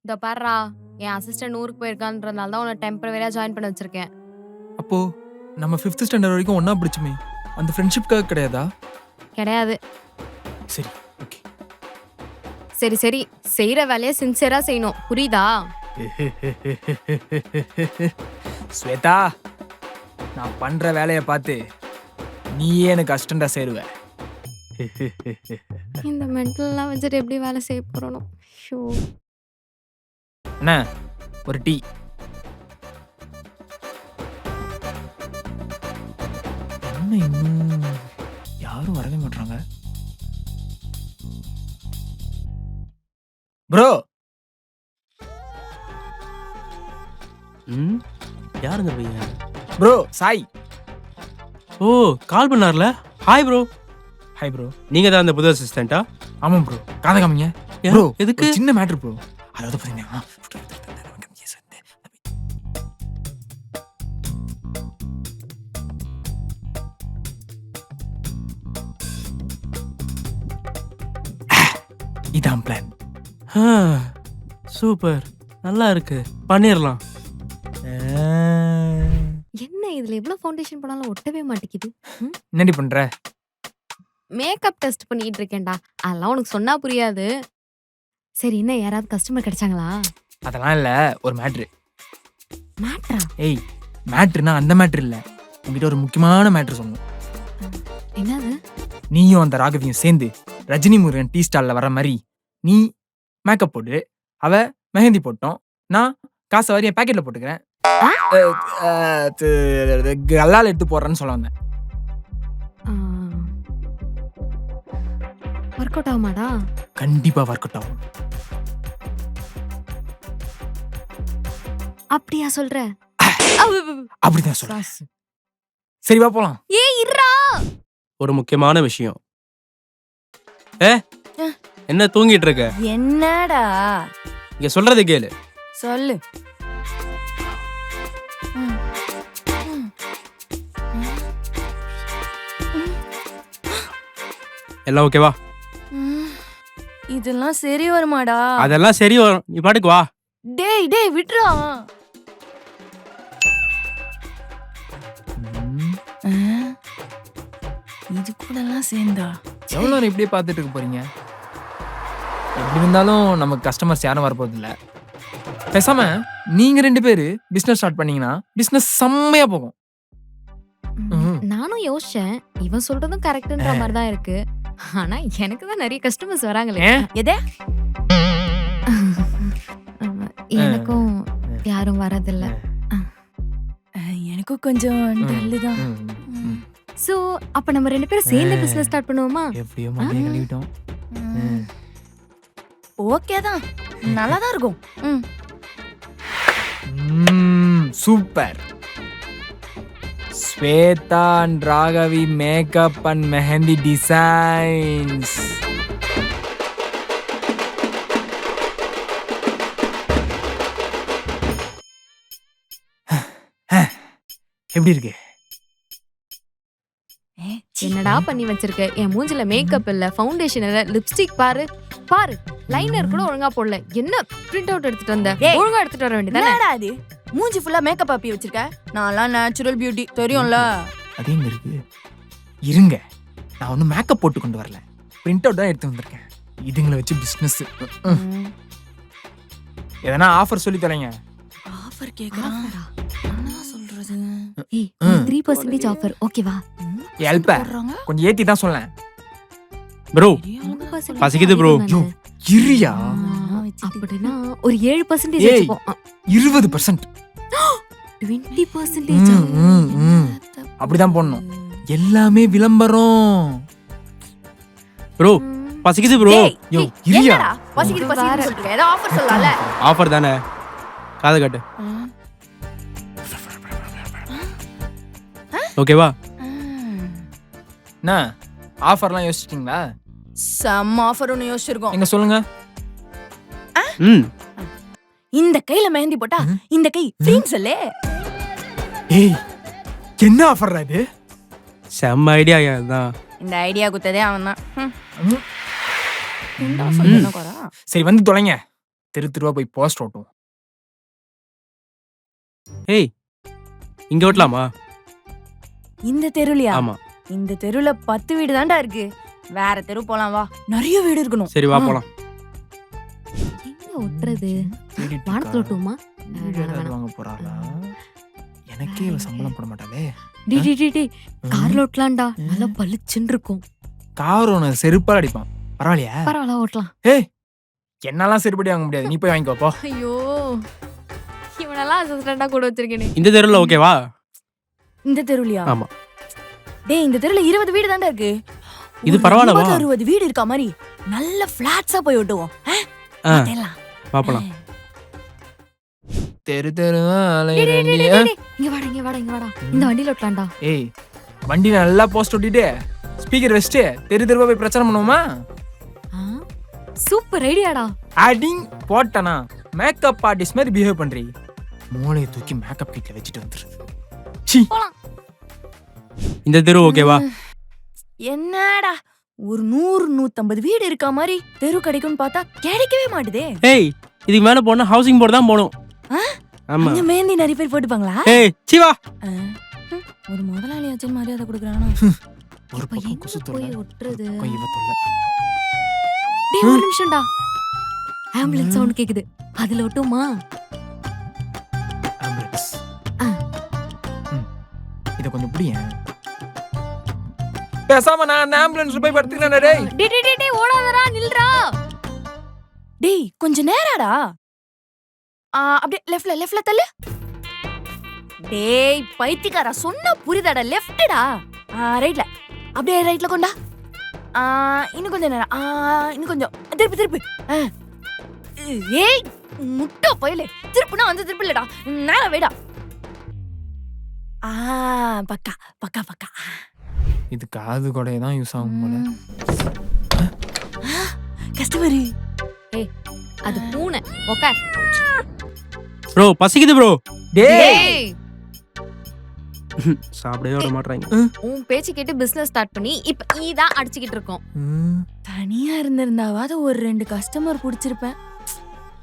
இந்த பாருடா, என் அசிஸ்டன்ட் ஊருக்கு போயிருக்கான்றதுனால தான் உன்னை டெம்பரவரியா ஜாயின் பண்ண வச்சிருக்கேன். அப்போ நம்ம 5th ஸ்டாண்டர்ட் வரைக்கும் ஒண்ணா படிச்சுமே, அந்த ஃப்ரெண்ட்ஷிப்காக கிடையாதா? கிடையாது. சரி, ஓகே. சரி சரி, செய்யற வேலையை சின்சியரா செய்யணும், புரியுதா? ஸ்வேதா, நான் பண்ற வேலையை பார்த்து நீயே எனக்கு அசிஸ்டண்டா சேருவ. இந்த மென்டல்லாம் வச்சுட்டு எப்படி வேலை செய்ய போறோம்? ஷோ. என்ன, ஒரு டீ? என்ன இன்னும் யாரும் வரவே மாட்டாங்க? ப்ரோ. யாருங்க பையன்? ப்ரோ சாய். ஓ, கால் பண்ணார்ல. Hi bro. Hi bro. நீங்க தான் அந்த புது அசிஸ்டண்டா? ஆமாம் ப்ரோ. காதை காமிங்க ஏன்? ப்ரோ. எதுக்கு? சின்ன மேட்ரு ப்ரோ. அதாவது பாத்தீங்கன்னா இதான் பிளான். சூப்பர், நல்லா இருக்கு, பண்ணிடலாம். என்ன இதுல எவ்வளவு ஃபவுண்டேஷன் போனாலும் ஒட்டவே மாட்டேங்குது. என்னடி பண்ற? மேக்கப் டெஸ்ட் பண்ணிட்டு இருக்கேன்டா. அதெல்லாம் உனக்கு சொன்னா புரியாது. சரி, என்ன யாராவது கஸ்டமர் கிடைச்சாங்களா? அதெல்லாம் இல்ல, ஒரு மேட்ரு. மேட்ரா? ஏய், மேட்ருனா அந்த மேட்ரு இல்ல, உங்ககிட்ட ஒரு முக்கியமான மேட்ரு சொல்லணும். என்னது? நீயும் அந்த ராகவியும் சேர்ந்து ரஜினி முருகன் டீ ஸ்டால்ல வர மாதிரி நீ மேக்கப் போட்டு, அவ மெஹந்தி போட்டோம், நான் காசை வரி என் பேக்கெட்ல போட்டுக்கிறேன், கல்லால் எடுத்து போடுறேன்னு சொல்ல வந்தேன். ஒர்க் அவுட் ஆகுமாடா? கண்டிப்பா ஒர்க் அவுட் ஆகும். அப்படியா சொல்ற? அப்படிதான் சொல்றேன். சரி வா போலாம். ஏய் இருடா. ஒரு முக்கியமான விஷயம். என்ன தூங்கிட்டு இருக்க? என்னடா? இங்க சொல்றது கேளு. சொல்லு. எல்லாம் ஓகேவா? இதெல்லாம் சரி வருமாடா? அதெல்லாம் சரி வரும், நீ பாட்டுக்கு வா. டேய் டேய் விட்றா. இது கூட எல்லாம் சேர்ந்தா? எவ்வளவு நேரம் இப்படியே பார்த்துட்டு இருக்க போறீங்க? எப்படி இருந்தாலும் நமக்கு கஸ்டமர்ஸ் யாரும் வரப்போறது இல்ல. பேசாம நீங்க 2 பேரு பிசினஸ் ஸ்டார்ட் பண்ணீங்கன்னா பிசினஸ் செம்மையா போகும். நானும் யோசிச்சேன், இவன் சொல்றதும் கரெக்ட்ன்ற மாதிரி தான் இருக்கு. ஆனா எனக்கு தான் நிறைய கஸ்டமர்ஸ் வராங்களே. எதே? எனக்கும் யாரும் வரதில்ல. எனக்கும் கொஞ்சம் டல்லுதான். சோ அப்ப நம்ம 2 பேரும் சேர்ந்து பிசினஸ் ஸ்டார்ட் பண்ணுவோமா? எப்படியோ மண்டையை கழுவிட்டோம். ஓகே தான், நல்லா தான் இருக்கும். Super. Shweta and Raghavi makeup and mehndi designs. எப்படி இருக்கு? என்னடா பண்ணி வச்சிருக்க? என் மூஞ்சில மேக்கப் இல்ல, ஃபவுண்டேஷன் இல்ல, லிப்ஸ்டிக் பாரு பாரு, லைனர் கூட ஒழுங்கா போடல. என்ன பிரிண்ட் அவுட் எடுத்துட்டு வந்த? ஒழுங்கா எடுத்துட்டு வர வேண்டியதானே? என்னடா அது? மூஞ்சி ஃபுல்லா மேக்கப் ஆப்பி வச்சிருக்க. நான்லாம் நேச்சுரல் பியூட்டி, தெரியும்ல. அது எங்க இருக்கு? இருங்க, நான் ஒன்னும் மேக்கப் போட்டு கொண்டு வரல, பிரிண்ட் அவுட் தான் எடுத்து வந்திருக்கேன். இதுங்களை வச்சு பிசினஸ். எதனா ஆஃபர் சொல்லி தரேங்க. ஆஃபர் கேக்குறான். என்ன சொல்றது? ஏய் 3% ஆஃபர், ஓகேவா? ஹெல்ப் கொஞ்சம் ஏத்தி தான் சொல்லேன். ப்ரோ, பசிக்குது ப்ரோ. இரியா. அப்படினா ஒரு 7% ஏய், வெச்சுப்போம். 20%. 20%. அப்படிதான் போடணும். எல்லாமே விளம்பரம். ப்ரோ, பசிக்குது ப்ரோ. யோ இரியா. என்னடா பசிக்குது பசிக்குது சொல்றீங்க? ஏதோ ஆஃபர் சொல்லலாம்ல. ஆஃபர் தானே, காது காட்டு. ஓகேவா? என்ன ஆஃபர்லாம் யோசிச்சிட்டீங்களா? சம் ஆஃபர் ஒன்னு யோசிச்சிருக்கோம். எங்க சொல்லுங்க. இந்த கையில மெஹந்தி போட்டா இந்த கை ஃப்ரீன்னு சொல்லு. ஏய், என்ன ஆஃபர்ரா இது? செம்ம ஐடியா தான். இந்த ஐடியா குத்ததே அவன் தான். ம். சரி வந்து தொலைங்க. தெருவா போய் போஸ்ட் ஓட்டுவோம். ஏய் இங்க ஓட்டலாமா? இந்த தெருலையா? ஆமா. இந்த தெருல 10 வீடு தான்டா இருக்கு. வேற தெரு போலாம் வா. நிறைய வீடு இருக்கணும். சரி வா போலாம். எங்க ஒட்டுறது? தேடிட்டு வானத்துல இருக்கா? ஒட்டுவோமா? வீடு ஏதாவது வாங்க போறாளா? எனக்கே இவ சம்பளம் போட மாட்டாளே. டி கார்ல ஓட்டலாம்டா. நல்லா பளிச்சுன்னு இருக்கும். கார் ஒன்று செருப்பால் அடிப்பான். பரவாயில்லையா? பரவாயில்ல ஓட்டலாம். ஏய் என்னெல்லாம் செருப்படி வாங்க முடியாது. நீ போய் வாங்கிக்கோ போ. ஐயோ இவனெல்லாம் அசிஸ்டண்டா கூட வச்சிருக்கேனே. இந்த தெருவில் ஓகேவா? இந்த தெருலையா? ஆமா. டேய் இந்த தெருல 20 வீடு தான்டா இருக்கு. இது பரவாயில்லவா? 60 வீடு இருக்க மாதிரி நல்ல ஃபிளாட்ஸா போய் ஒட்டுவோம். ஆ அதெல்லாம். வா போலாம். தெரு டேய், டேய், டேய், டேய், டேய், டேய். இங்க வாடா. இந்த வண்டியில ஓட்டலாம்டா. ஏய் வண்டி நல்லா போஸ்ட் ஒட்டிட்டு ஸ்பீக்கர் வச்சுட்டு தெருவா போய் பிரச்சனை பண்ணுவோமா? சூப்பர் ஐடியாடா. அடிங் போட்டனா மேக்கப் ஆர்டிஸ்ட் மாதிரி பிஹேவ் பண்றீ. மூளையை தூக்கி மேக்கப் கிட்ல வச்சுட்டு வந்துரு. சீ. இந்த தெரு ஓகேவா? என்னடா ஒரு 100-150 வீடு இருக்க மாதிரி தெரு கிடைக்கும்னு பார்த்தா கிடைக்கவே மாட்டுதே. ஏய் இதுக்கு மேல போனா ஹவுசிங் போர்டு தான் போகணும். ஆமா. அங்க மேந்தி நிறைய பேர் போட்டுப்பாங்களா? ஏய் சிவா. ஒரு முதலாளியாச்சும் மரியாதை கொடுக்குறானா? ஒரு இப்ப பக்கம் எங்க குசு போய் தொல்லை, ஒட்டுறது? ஒரு பக்கம் இவ தொல்லை. டேய் ஒரு நிமிஷம்டா. ஆம்புலன்ஸ் சவுண்ட் கேக்குது. அதுல ஒட்டுமா? ஆம்புலன்ஸ். ஆ. இத கொஞ்சம் புடியேன். பேசாம நான் அந்த ஆம்புலன்ஸ்ல போய் படுத்துக்கிறேன். டேய் டேய் ஓடாதடா நில்றா. டேய் கொஞ்ச நேராடா. அப்படியே லெஃப்ட்ல தள்ளு. டேய் பைத்தியக்காரா சொன்னா புரியுதாடா? லெஃப்ட்டடா. ரைட்ல. அப்படியே ரைட்ல கொண்டா. இன்னும் கொஞ்சம் நேரம். இன்னும் கொஞ்சம் திருப்பி. ஏய் முட்டை போயிலே. திருப்புனா வந்து திருப்பிலடா. நேரா வைடா. பக்கா. இது காது கொடைய தான் யூஸ் ஆகும் போல. கஸ்டமர். ஏய் அது பூனை. உட்கார். ப்ரோ பசிக்குது ப்ரோ. டேய் சாப்பிடவே வர மாட்டறாங்க. உன் பேச்சு கேட்டு பிசினஸ் ஸ்டார்ட் பண்ணி இப்ப நீதான் அடிச்சிட்டு இருக்கோம். தனியா இருந்திருந்தாவது ஒரு 2 கஸ்டமர் புடிச்சிருப்பேன்.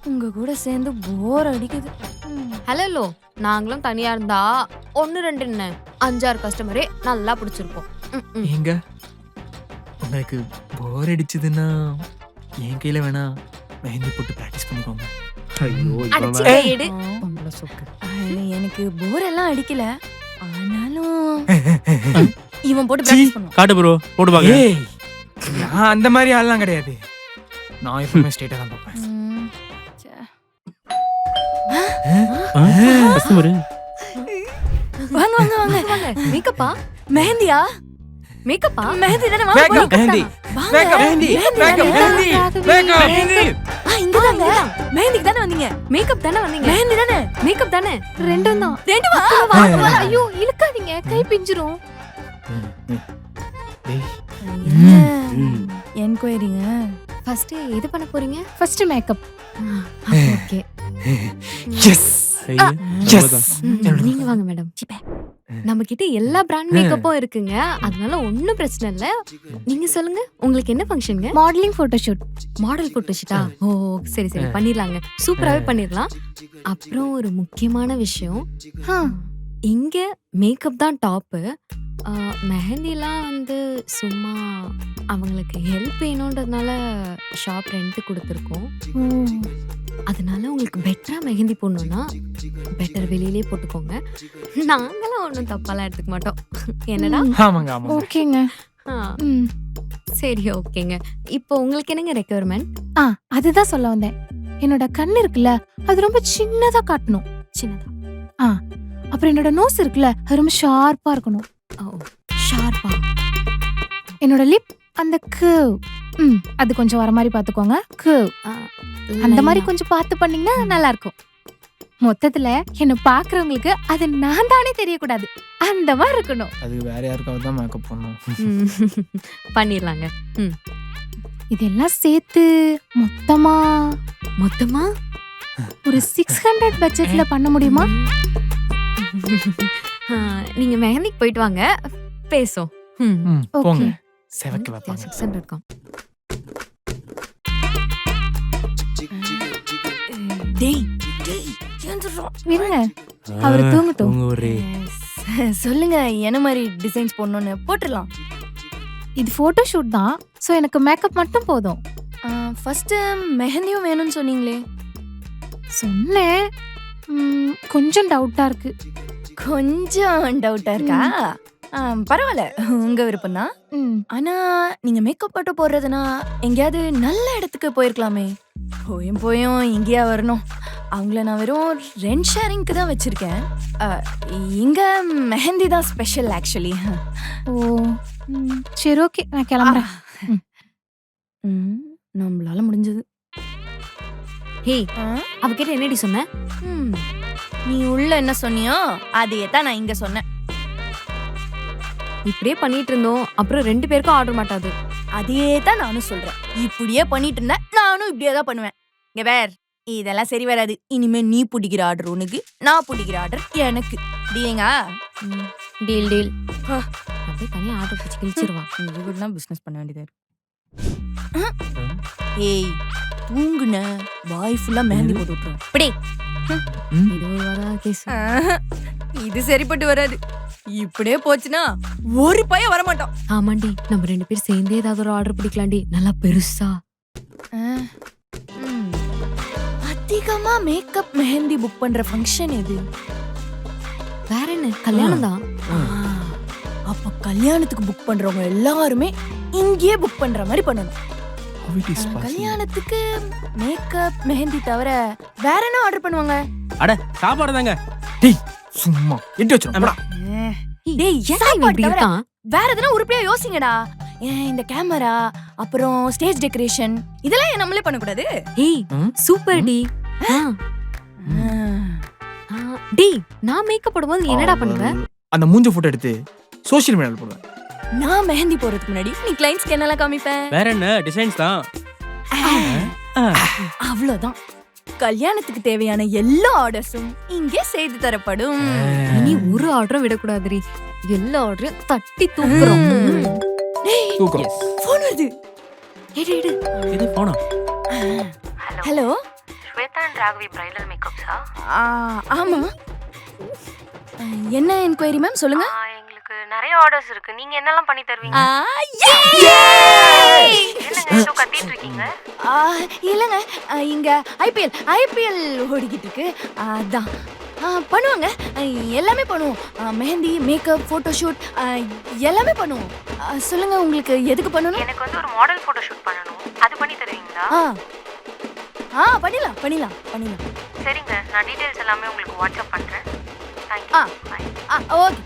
உங்க கூட சேர்ந்து போர் அடிக்குது. ஹலோ நாங்களும் தனியா இருந்தா 1-2 என்ன 5-6 கஸ்டமரே நல்லா பிடிச்சிருப்போம். ஏங்க உங்களுக்கு போர் அடிச்சதுன்னா என் கையில வேணா மெஹந்தி போட்டு பிராக்டிஸ் பண்ணிக்கோங்க. ஐயோ அடிச்சு இவன் எடு. எனக்கு போர் எல்லாம் அடிக்கல. ஆனாலும் இவன் போட்டு பிராக்டிஸ் பண்ணுவான். காட்டு ப்ரோ போட்டு பாக்க. ஏய் நான் அந்த மாதிரி ஆள்லாம் கிடையாது. நான் எப்பவுமே ஸ்ட்ரைட்டா தான் பார்ப்பேன். கஸ்டமர். வாங்க. மேக்கப்பா? மெஹந்தியா? மேக்கப்பா? மெஹந்தி தானே? மேக்கப் மெஹந்தி. இங்கதாங்க. மெஹந்திக்கு தானே வந்தீங்க? மேக்கப் தானே வந்தீங்க? மெஹந்தி தானே? மேக்கப் தானே? ரெண்டும் தான். வா. ஐயோ இழுக்காதீங்க கை பிஞ்சிரும். என்கொயரிங்க. ஃபர்ஸ்ட் எது பண்ண போறீங்க? First makeup. Okay. Yes yes. நீங்க வாங்க மேடம். நம்ம கிட்ட எல்லா பிராண்ட் மேக்கப்பும் இருக்குங்க. அதனால ஒண்ணும் பிரச்சனை இல்ல. நீங்க சொல்லுங்க உங்களுக்கு என்ன ஃபங்க்ஷன்ங்க? Modeling photoshoot. மாடல் போட்டோஷூட்டா? ஓ சரி பண்ணிடலாங்க. சூப்பராவே பண்ணிடலாம். அப்புறம் ஒரு முக்கியமான விஷயம், இங்க மேக்கப் தான் டாப்பு. மெஹந்திலாம் வந்து சும்மா அவங்களுக்கு ஹெல்ப் வேணுன்றதுனால ஷாப் ரெண்ட் கொடுத்துருக்கோம். அதனால உங்களுக்கு பெட்டரா மெஹந்தி போடணும்னா பெட்டர் வெளியிலே போட்டுக்கோங்க. நாங்களாம் ஒன்றும் தப்பாலாம் எடுத்துக்க மாட்டோம். என்னடா? ஆமாங்க. ஓகேங்க. சரி ஓகேங்க. இப்போ உங்களுக்கு என்னங்க ரெக்யர்மெண்ட்? அதுதான் சொல்ல வந்தேன். என்னோட கண் இருக்குல்ல அது ரொம்ப சின்னதா காட்டணும். சின்னதா? அப்புறம் என்னோட நோஸ் இருக்குல்ல அது ரொம்ப ஷார்ப்பா இருக்கணும். ஷார்ப்பா? என்னோட லிப் அந்த கர்வ் அது கொஞ்சம் வர மாதிரி பாத்துக்கோங்க. கர்வ் அந்த மாதிரி கொஞ்சம் பார்த்து பண்ணீங்கன்னா நல்லா இருக்கும். மொத்தத்துல என்ன பாக்குறவங்களுக்கு அது நான் தானே தெரியக்கூடாது. அந்த மாதிரி இருக்கணும். அதுக்கு வேற யாருக்காவது தான் மேக்கப் பண்ணணும். பண்ணிடலாங்க. இதெல்லாம் சேர்த்து மொத்தமா ஒரு 600 பட்ஜெட்ல பண்ண முடியுமா? நீங்க மெஹந்திக்கு போயிட்டு வாங்க பேசும். போங்க. செவக்க வைப்பாங்க. 600 காம். டேய் டேய் ஏந்திரா. விடுங்க அவரு தூங்கட்டும். உங்க ஒரு சொல்லுங்க என்ன மாதிரி டிசைன்ஸ் போடணும்னு போட்டுடலாம். இது போட்டோ ஷூட் தான், சோ எனக்கு மேக்கப் மட்டும் போதும். ஃபர்ஸ்ட் மெஹந்தியும் வேணும்னு சொன்னீங்களே. சொன்னேன். கொஞ்சம் டவுட்டா இருக்கு. கொஞ்சம் டவுட்டா இருக்கா? பரவாயில்ல, உங்க விருப்பம் தான். ம், ஆனா நீங்க மேக்கப் மட்டும் போடுறதுனா எங்கேயாவது நல்ல இடத்துக்கு போயிருக்கலாமே. போயும் போயும் இங்கேயா வரணும்? அவங்கள நான் வெறும் ரெண்ட் ஷேரிங்க்கு தான் வச்சிருக்கேன். இங்க மெஹந்தி தான் ஸ்பெஷல் ஆக்சுவலி. ஓ சரி ஓகே, நான் கிளம்புறேன். நம்மளால முடிஞ்சது. ஹேய், அவகிட்ட என்னடி சொன்ன? நீ உள்ள என்ன சொன்னியோ அதையே தான் நான் இங்க சொன்னேன். இப்படியே பண்ணிட்டு இருந்தோம், அப்புறம் 2 பேருக்கும் ஆர்டர் மாட்டாது. அதையே தான் நானும் சொல்றேன். இப்படியே பண்ணிட்டு இருந்தேன், நானும் இப்படியே தான் பண்ணுவேன். இங்க வேற இதெல்லாம் சரி வராது. இனிமே நீ பிடிக்கிற ஆர்டர் உனக்கு, நான் பிடிக்கிற ஆர்டர் எனக்கு. டீலிங்கா? Deal deal. அப்படியே தனியா ஆர்டர் பிடிச்சி கிழிச்சிருவா. இவங்கதான் பிசினஸ் பண்ண வேண்டியதா இருக்கு. ஏய் தூங்குன வாய் ஃபுல்லா மெஹந்தி போட்டு விட்டுரும். இப்படி இது ஒரு வாரா கேஸ். இது சரிப்பட்டு வராது. இப்படியே போச்சுன்னா ஒரு பையன் வரமாட்டான். ஆமாண்டி, நம்ம 2 பேரும் சேர்ந்தே ஏதாவது ஒரு ஆர்டர் பிடிக்கலாண்டி, நல்லா பெருசா. அதிகமா மேக்கப் மெஹந்தி புக் பண்ற ஃபங்க்ஷன் எது? வேற என்ன, கல்யாணம் தான். அப்ப கல்யாணத்துக்கு புக் பண்றவங்க எல்லாருமே இங்கேயே புக் பண்ற மாதிரி பண்ணணும். கல்யாணத்துக்கு மேக்கப் மெஹந்தி தவிர வேற என்ன ஆர்டர் பண்ணுவாங்க? அட சாப்பாடு தாங்க. டேய் சும்மா எட்டி வச்சிரும். டேய் ஏன் இவன் சாப்பாடு இப்படி தவிர இருக்கான்? வேற எதுனா உருப்படியா யோசிங்கடா. இந்த கேமரா, அப்புறம் ஸ்டேஜ் டெக்கரேஷன், இதெல்லாம் ஏன் நம்மளே பண்ண கூடாது? ஏய் சூப்பர் டி. டி, நான் மேக்கப் போடும்போது நீ என்னடா பண்ணுவ? அந்த மூஞ்ச போட்டோ எடுத்து சோஷியல் மீடியால போடுவேன். நான் மெஹந்தி போறதுக்கு முன்னாடி நீ கிளைண்ட்ஸ்க்கு என்னெல்லாம் காமிப்பேன்? வேற என்ன டிசைன்ஸ் தான். அவ்வளவுதான். கல்யாணத்துக்கு தேவையான எல்லா ஆர்டர்ஸும் இங்கே செய்து தரப்படும். இனி ஒரு ஆர்டரும் விடக்கூடாதுரி, எல்லா ஆர்டரையும் தட்டி தூக்குறோம். தூக்குறோம். போன் வருது. எடு எடு. இது போனா. Hello Shweta and Raghavi bridal மேக்கப்ஸா? ஆமா. என்ன என்கொயரி மேம், சொல்லுங்க. எங்களுக்கு நிறைய ஆர்டர்ஸ் இருக்கு. நீங்க என்னெல்லாம் பண்ணி தருவீங்க? என்னங்க ஏதோ கத்திட்டு இருக்கீங்க? இல்லங்க, இங்க ஐபிஎல் ஓடிக்கிட்டு இருக்கு. அதான் பண்ணுவாங்க, எல்லாமே பண்ணுவோம். மெஹந்தி, மேக்கப், போட்டோ ஷூட் எல்லாமே பண்ணுவோம். சொல்லுங்க உங்களுக்கு எதுக்கு பண்ணணும்? எனக்கு வந்து ஒரு மாடல் போட்டோ ஷூட் பண்ணணும். அது பண்ணி தருவீங்களா? பண்ணிடலாம். சரிங்க, நான் டீடைல்ஸ் எல்லாமே உங்களுக்கு வாட்ஸ்அப் பண்றேன். ஆ.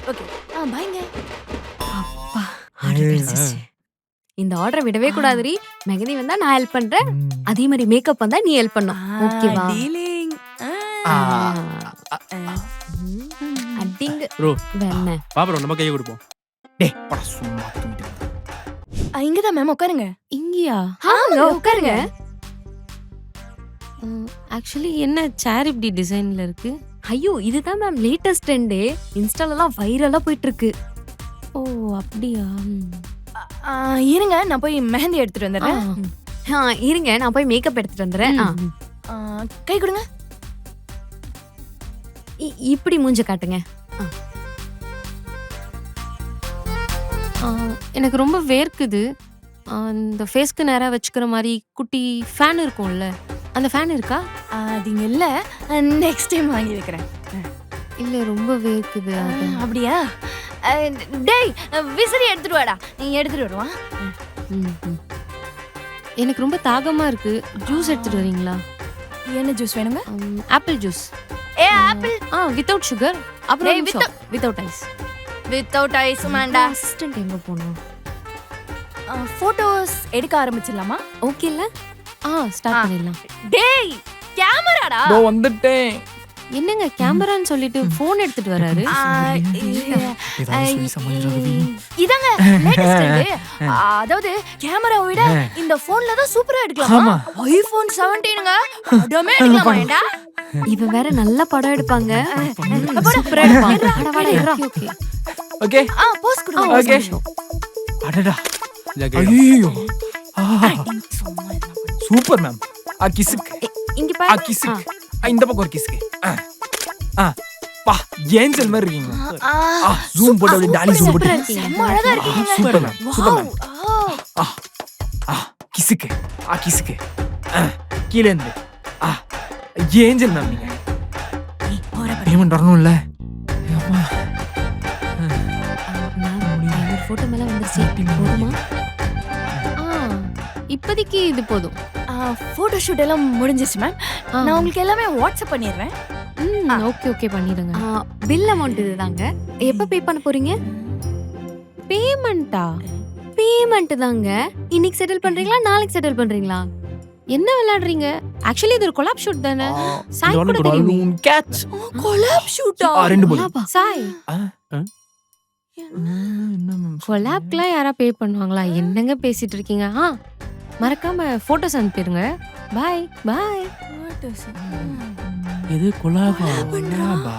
ஓகே பாய்ங்க. அப்பா, ஆர்டர் கிடைச்சிருச்சு. இந்த ஆர்டரை விடவே கூடாதுரி. மெஹந்தி வந்தா நான் ஹெல்ப் பண்றேன், அதே மாதிரி மேக்கப் வந்தா நீ ஹெல்ப் பண்ணும். ஓகேவா? டீலிங். அடிங்க ப்ரோ வெண்ண. பாப்பறோம், நம்ம கையை கொடுப்போம். டேய் போடா சும்மா தூங்கிட்டு. இங்கதான் மேம், உட்காருங்க. இங்கயா? உட்காருங்க. ஆக்சுவலி என்ன சேர் இப்படி டிசைன்ல இருக்கு? ஐயோ, இதுதான் மேம் லேட்டஸ்ட் ட்ரெண்ட். இன்ஸ்டாலலாம் வைரலா போயிட்டு இருக்கு. ஓ அப்படியா? இருங்க, நான் போய் மெஹந்தி எடுத்துட்டு வந்துடுறேன். இருங்க, நான் போய் மேக்கப் எடுத்துட்டு வந்துடுறேன். கை கொடுங்க. இப்படி மூஞ்ச காட்டுங்க. எனக்கு ரொம்ப வேர்க்குது. இந்த ஃபேஸ்க்கு நேரா வச்சுக்கிற மாதிரி குட்டி ஃபேன் இருக்கும்ல, அந்த ஃபேன் இருக்கா? அது இங்க இல்ல, நெக்ஸ்ட் டைம் வாங்கி வைக்கிறேன். இல்ல ரொம்ப வேர்க்குது. அப்படியா? டேய் விசிறி எடுத்துட்டு வாடா. நீ எடுத்துட்டு வருவான். எனக்கு ரொம்ப தாகமா இருக்கு, ஜூஸ் எடுத்துட்டு வரீங்களா? என்ன ஜூஸ் வேணுங்க? Apple juice. Apple without sugar, அப்புறம் வித்தவுட் ஐஸ். வித்தவுட் ஐஸ் மாண்டா. அசிஸ்டன்ட் எங்க போனோம்? போட்டோஸ் எடுக்க ஆரம்பிச்சிடலாமா? ஓகே இல்ல? ஸ்டார்ட் பண்ணிடலாம். டேய் கேமராடா. இதோ வந்துட்டேன். என்னங்க கேமரான்னு சொல்லிட்டு போன் எடுத்துட்டு வராரு? இதாங்க லேட்டஸ்ட் ட்ரெண்ட். அதாவது கேமராவை விட இந்த போன்ல தான் சூப்பரா எடுக்கலாம். ஐபோன் 17ங்க. படமே எடுக்கலாமாடா? இவன் வேற நல்ல படம் எடுப்பாங்க. சூப்பரா எடுப்பாங்க. ஓகே போஸ் கொடுங்க. ஓகே. அடடா ஐயோ சூப்பர் மேம். கிசுக்கு இங்க ஆ பாரு. கிசுக்கு. இந்த பக்கம் ஒரு கிசுக்கு. பா ஏஞ்சல் மாதிரி இருக்கீங்க. ஜூம் போட்டு அப்படியே டாலி ஜூம் போட்டு. செம்ம அழகா இருக்கீங்க. Super ma'am. Super ma'am. Wow. கிசுக்கு. கிசுக்கு. கீழே இருந்து. ஏஞ்சல் மேம் நீங்க. பேமெண்ட் வரணும்ல. மேம் போட்டோ மேல வந்துருச்சு. போதுமா? இப்போதைக்கு இது போதும். போட்டோ ஷூட் எல்லாம் முடிஞ்சிருச்சு மேம். நான் உங்களுக்கு எல்லாமே வாட்ஸ்அப் பண்ணிடுறேன். ஓகே பண்ணிடுங்க. பில் அமௌண்ட் இதுதாங்க. எப்ப பே பண்ண போறீங்க? பேமெண்டா? பேமெண்ட் தாங்க. இன்னைக்கு செட்டில் பண்றீங்களா நாளைக்கு செட்டில் பண்றீங்களா? என்ன விளையாடுறீங்க? ஆக்சுவலி இது ஒரு கொலாப் ஷூட் தானே. சாய் கூட தெரியுமே. Balloon catch. கொலாப் ஷூட்டா? ரெண்டு போல. கொலாபா? சாய் என்ன மேம்? கொலாப்க்குலாம் யாரா பே பண்ணுவாங்களா? என்னங்க பேசிட்டு இருக்கீங்க? மறக்காம போட்டோஸ் அனுப்பிடுங்க. பாய் பாய். எது கொலாபா? கொலாபா.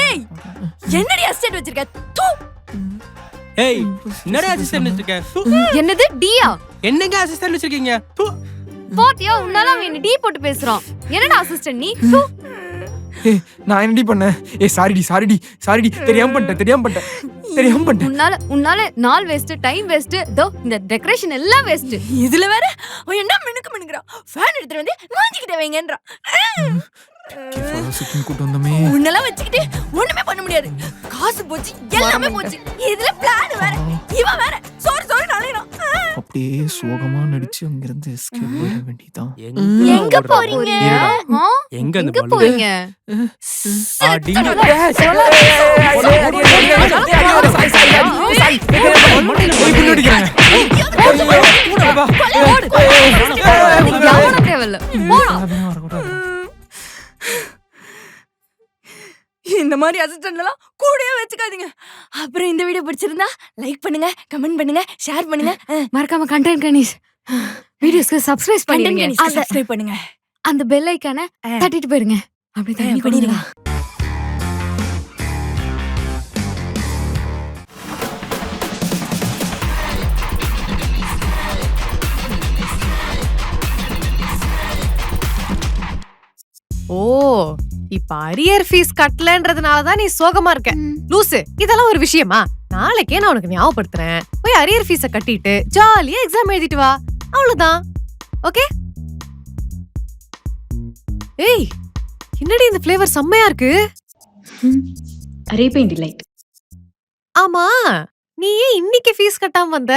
ஏய் என்னடி அசிஸ்டன்ட் வச்சிருக்க? தூ. ஏய் என்னடா அசிஸ்டன்ட் வச்சிருக்க? என்னது டியா? என்னங்க அசிஸ்டன்ட் வச்சிருக்கீங்க? போட்டியா உன்னால அவன் என்ன டி போட்டு பேசுறான். என்னடா அசிஸ்டன்ட் நீ? நான் என்னடி பண்ணேன்? சாரிடி தெரியாம பண்ணிட்டேன். உன்னால நாள் வேஸ்ட், டைம் வேஸ்ட், இந்த டெக்கரேஷன் எல்லாம் வேஸ்ட். இதுல வேற அவன் என்ன மினுக்குறான். ஃபேன் எடுத்துட்டு வந்து மாஞ்சிக்கிட்ட வைங்கன்றான். கூட்டு வந்தமே. உன்னெல்லாம் வச்சுக்கிட்டு ஒண்ணுமே பண்ண முடியாது. காசு போச்சு, எல்லாமே போச்சு. இதுல பிளான் வேற. இவன் வேற சோறு நாளைறான். அப்படியே சோகமா நடிச்சு அங்கிருந்து எஸ்கேப் ஆக வேண்டியதான். எங்க போறீங்க? எங்க அந்த எங்க பலூன்? போறீங்க? யாரும் தேவையில்ல. இந்த மாதிரி அசிஸ்டன்ட் எல்லாம் கூடவே வச்சுக்காதீங்க. அப்புறம் இந்த வீடியோ பிடிச்சிருந்தா லைக் பண்ணுங்க, கமெண்ட் பண்ணுங்க, ஷேர் பண்ணுங்க. மறக்காம கண்டென்ட் கனிஷ் வீடியோஸ்க்கு சப்ஸ்கிரைப் பண்ணிடுங்க. சப்ஸ்கிரைப் பண்ணுங்க. அந்த பெல் ஐகானை தட்டிட்டு போயிருங்க. அப்படி தண்ணி பண்ணிடுங்க. ஓ இப்ப அரியர் ஃபீஸ் கட்டலன்றதுனால தான் நீ சோகமா இருக்க. லூசு, இதெல்லாம் ஒரு விஷயமா? நாளைக்கே நான் உனக்கு ஞாபகப்படுத்துறேன். போய் அரியர் ஃபீஸ கட்டிட்டு ஜாலியா எக்ஸாம் எழுதிட்டு வா. அவ்வளவுதான். ஓகே? ஏய் என்னடி இந்த ஃப்ளேவர் செம்மையா இருக்கு. Arabian delight. ஆமா, நீ ஏன் இன்னைக்கு ஃபீஸ் கட்டாம வந்த?